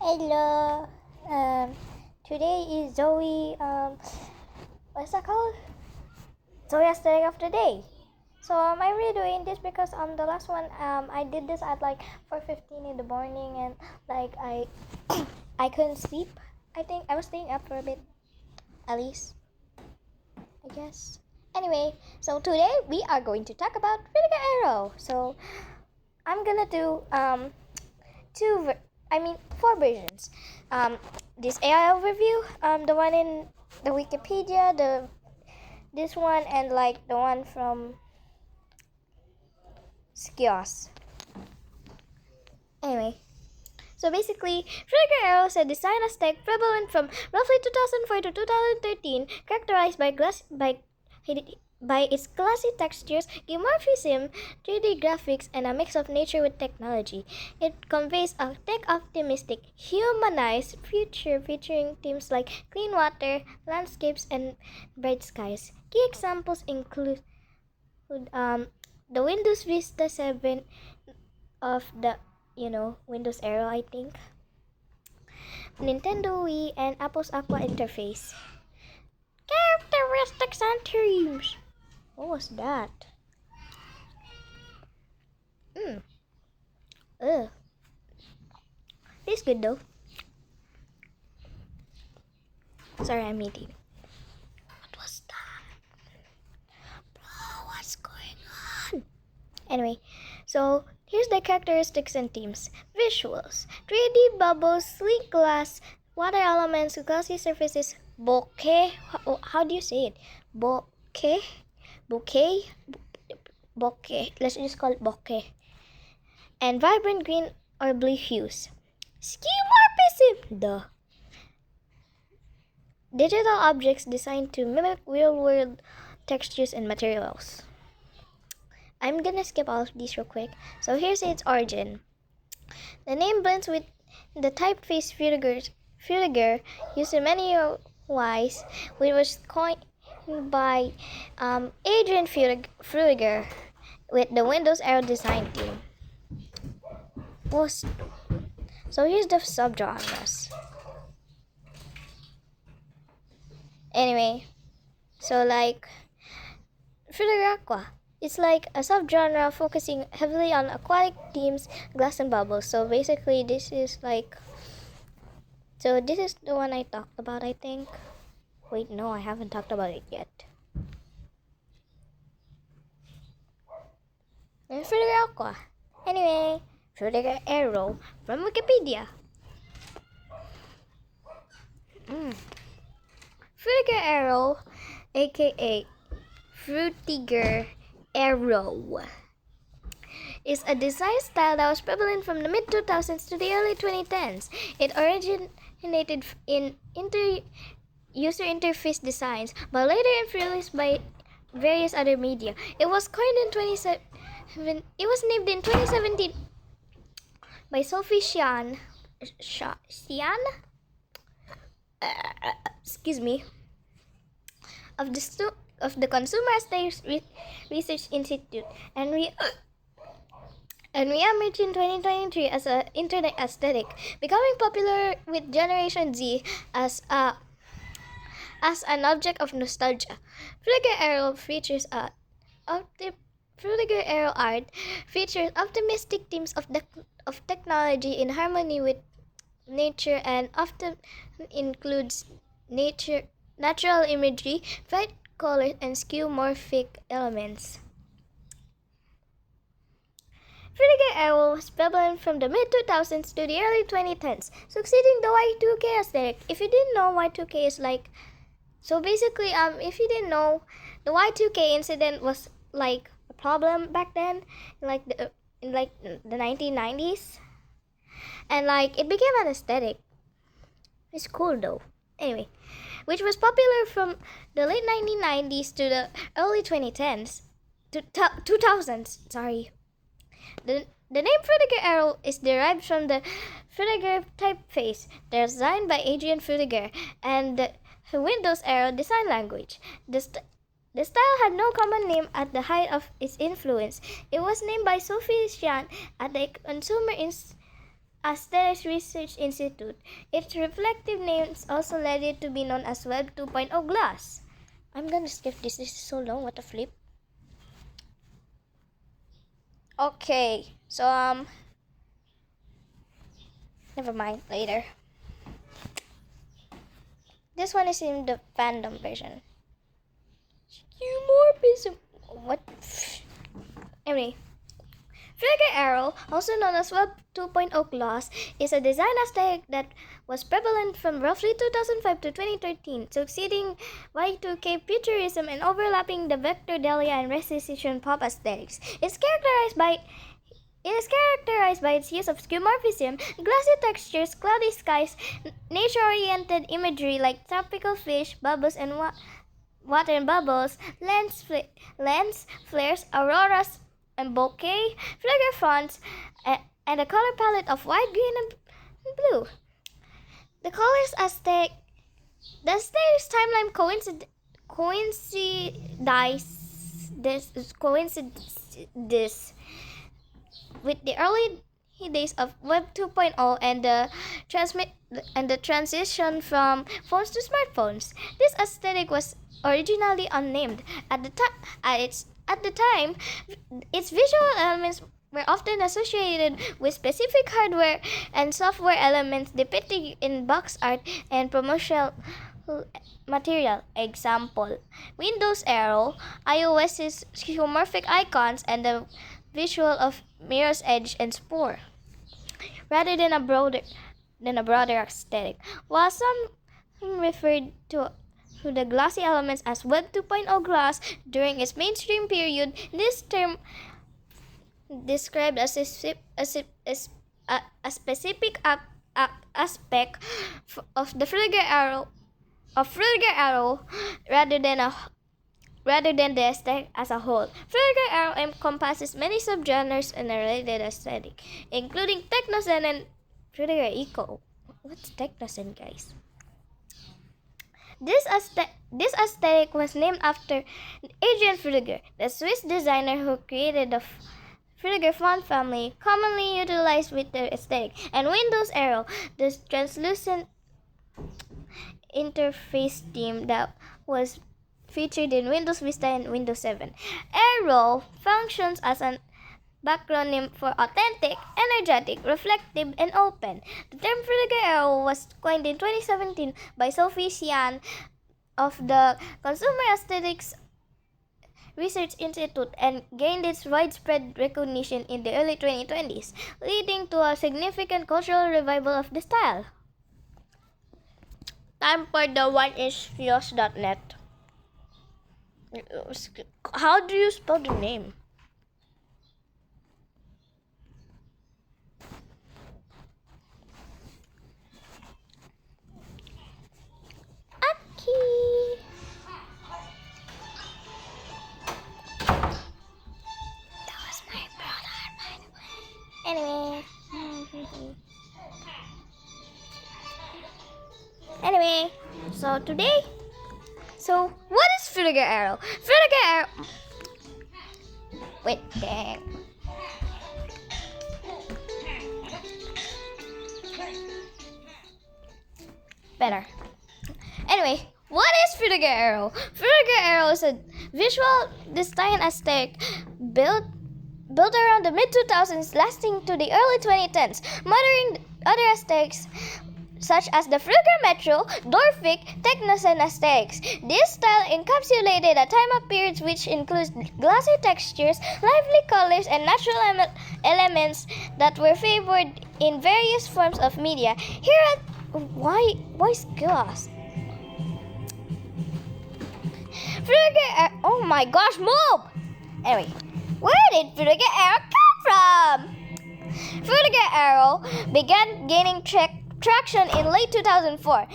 Hello. Today is Zoe. What's that called? Zoe aesthetic of the day. So I'm redoing this because the last one I did this at like 4:15 in the morning and like I I couldn't sleep. I think I was staying up for a bit, at least. I guess. Anyway, so today we are going to talk about Frutiger Aero. So I'm gonna do four versions. This AI overview, the one in the Wikipedia, this one, and like the one from Skios. Anyway, so basically, Frutiger Aero is a design aesthetic prevalent from roughly 2004 to 2013, characterized by its classy textures, geomorphism, 3D graphics, and a mix of nature with technology. It conveys a tech-optimistic, humanized future featuring themes like clean water, landscapes, and bright skies. Key examples include the Windows Vista 7 of the Windows Aero, I think, Nintendo Wii, and Apple's Aqua interface. Characteristics and themes. What was that? Ugh. Tastes good though. Sorry, I'm eating. What was that? Bro, what's going on? Anyway, so here's the characteristics and themes. Visuals. 3D bubbles, sleek glass, water elements, glossy surfaces, bokeh. How do you say it? Bokeh? Bouquet? Bokeh. Let's just call it bokeh. And vibrant green or blue hues. Skeuomorphism. Duh. Digital objects designed to mimic real-world textures and materials. I'm gonna skip all of these real quick. So here's its origin. The name blends with the typeface Frutiger used in many ways, which was coined by Adrian Frutiger with the Windows Aero design team. So here's the subgenres. Anyway, so like Frutiger Aqua. It's like a subgenre focusing heavily on aquatic themes, glass and bubbles. So basically this is the one I talked about, I think. Wait, no, I haven't talked about it yet. And Frutiger Aqua. Anyway, Frutiger Aero from Wikipedia. Frutiger Aero, aka Frutiger Aero, is a design style that was prevalent from the mid-2000s to the early 2010s. It originated in user interface designs, but later influenced by various other media. It was coined in 2017. It was named in 2017 by Sophie Xian. Excuse me. Of the Consumer Aesthetics Research Institute, and re-emerged in 2023 as an internet aesthetic, becoming popular with Generation Z as an object of nostalgia. Frutiger Aero art features optimistic themes of technology in harmony with nature and often includes natural imagery, bright colors, and skeuomorphic elements. Frutiger Aero was prevalent from the mid-2000s to the early 2010s, succeeding the Y2K aesthetic. If you didn't know, Y2K is if you didn't know, the Y2K incident was like a problem back then, in the 1990s, and it became an aesthetic. It's cool though. Anyway, which was popular from the late 1990s to the early 2010s, 2000s. Sorry. The name Frutiger Aero is derived from the Frutiger typeface, designed by Adrian Frutiger, and the Windows Aero design language. The style had no common name at the height of its influence. It was named by Sophie Xian at the Consumer Aesthetics Research Institute. Its reflective names also led it to be known as Web 2.0 glass. I'm gonna skip this. This is so long. What a flip. Okay, so never mind. Later. This one is in the fandom version. Skeuomorphism. What? Anyway. Frutiger Aero, also known as Web 2.0 glass, is a design aesthetic that was prevalent from roughly 2005 to 2013, succeeding Y2K futurism and overlapping the Vector Delia and Restitution pop aesthetics. It is characterized by its use of skeuomorphism, glassy textures, cloudy skies, nature-oriented imagery like tropical fish, bubbles, and water and bubbles, lens flares, auroras, and bokeh, Frutiger fonts, and a color palette of white, green, and blue. The aesthetics timeline coincides with the early days of Web 2.0 and the transition from phones to smartphones. This aesthetic was originally unnamed at the time. Its visual elements were often associated with specific hardware and software elements depicted in box art and promotional material. Example: Windows Aero, iOS's skeuomorphic icons, and the visual of Mirror's Edge and Spore, rather than a broader aesthetic. While some referred to the glassy elements as Web 2.0 glass during its mainstream period, this term described a specific aspect of the Frutiger Aero rather than the aesthetic as a whole. Frutiger Aero encompasses many subgenres and a related aesthetic, including Technozen and Frutiger Eco. What's Technozen, guys? This aesthetic was named after Adrian Frutiger, the Swiss designer who created the Frutiger font family, commonly utilized with the aesthetic, and Windows Aero, the translucent interface theme that was featured in Windows Vista and Windows 7. Aero functions as an backronym for authentic, energetic, reflective, and open. The term Frutiger Aero was coined in 2017 by Sophie Xian of the Consumer Aesthetics Research Institute and gained its widespread recognition in the early 2020s, leading to a significant cultural revival of the style. Time for the oneinchfuse.net. How do you spell the name? Anyway, so what is Frutiger Aero? Frutiger Aero. Wait, dang. Better. Anyway, what is Frutiger Aero? Frutiger Aero is a visual design aesthetic built around the mid-2000s, lasting to the early 2010s, mothering other aesthetics such as the Frutiger Metro, Dwarfic, Technozen aesthetics. This style encapsulated a time of periods which includes glossy textures, lively colors, and natural elements that were favored in various forms of media. Why is glass? Oh my gosh, move! Anyway, where did Frutiger Aero come from? Frutiger Aero began gaining traction in late 2004,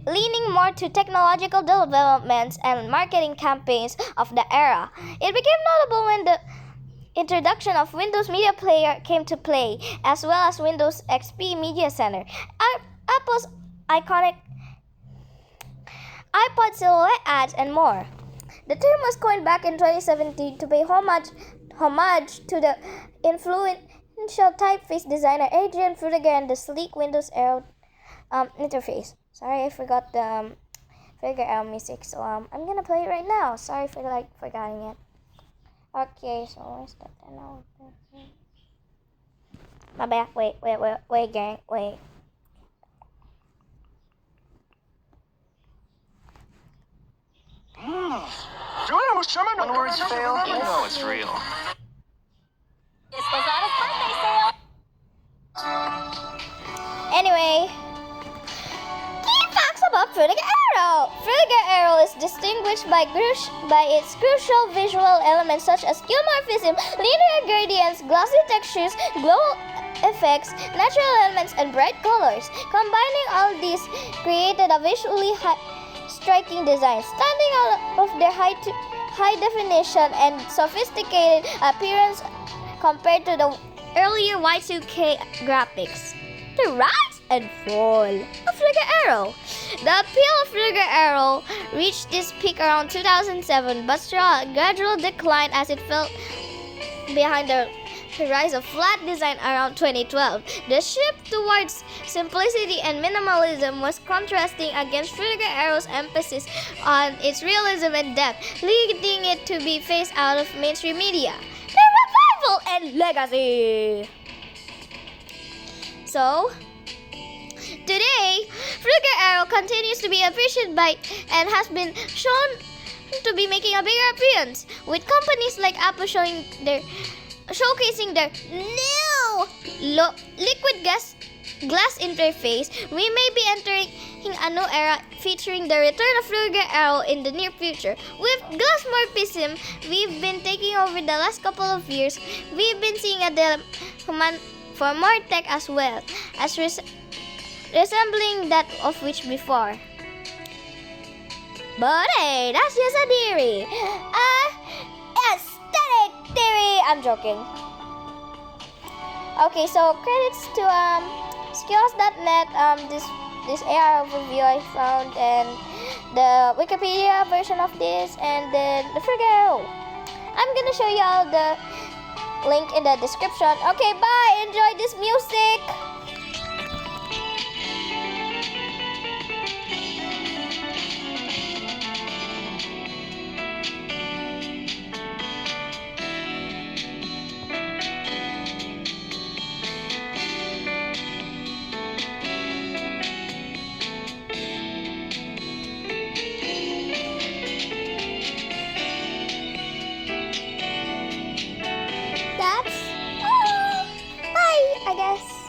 leaning more to technological developments and marketing campaigns of the era. It became notable when the introduction of Windows Media Player came to play, as well as Windows XP Media Center, Apple's iconic iPod silhouette ads, and more. The term was coined back in 2017 to pay homage to the influential influential typeface designer Adrian Frutiger and the sleek Windows Aero interface. Sorry, I forgot the Frutiger Aero music, so I'm gonna play it right now. Sorry for forgetting it. Okay, so where's that now? My bad. Wait, gang, wait. When words fail, you know it's real. It's Lozada's birthday sale. Anyway, key facts about Frutiger Aero. Frutiger Aero is distinguished by its crucial visual elements such as skeuomorphism, linear gradients, glossy textures, glow effects, natural elements, and bright colors. Combining all these created a visually striking design, standing out of their high definition and sophisticated appearance compared to the earlier Y2K graphics. The rise and fall of Frutiger Aero. The appeal of Frutiger Aero reached its peak around 2007, but saw a gradual decline as it fell behind the rise of flat design around 2012. The shift towards simplicity and minimalism was contrasting against Frutiger Aero's emphasis on its realism and depth, leading it to be phased out of mainstream media. The revival and legacy. So, today, Frutiger Aero continues to be appreciated by and has been shown to be making a bigger appearance, with companies like Apple showcasing their new liquid glass interface. We may be entering a new era featuring the return of Frutiger Aero in the near future. With glassmorphism we've been taking over the last couple of years, we've been seeing a demand for more tech as well as resembling that of which before. But hey, that's just a theory. Aesthetic theory. I'm joking. Okay, so credits to skills.net. This AR overview I found, and the Wikipedia version of this, and then the Frutiger Aero. I'm gonna show you all the link in the description. Okay, bye. Enjoy this music.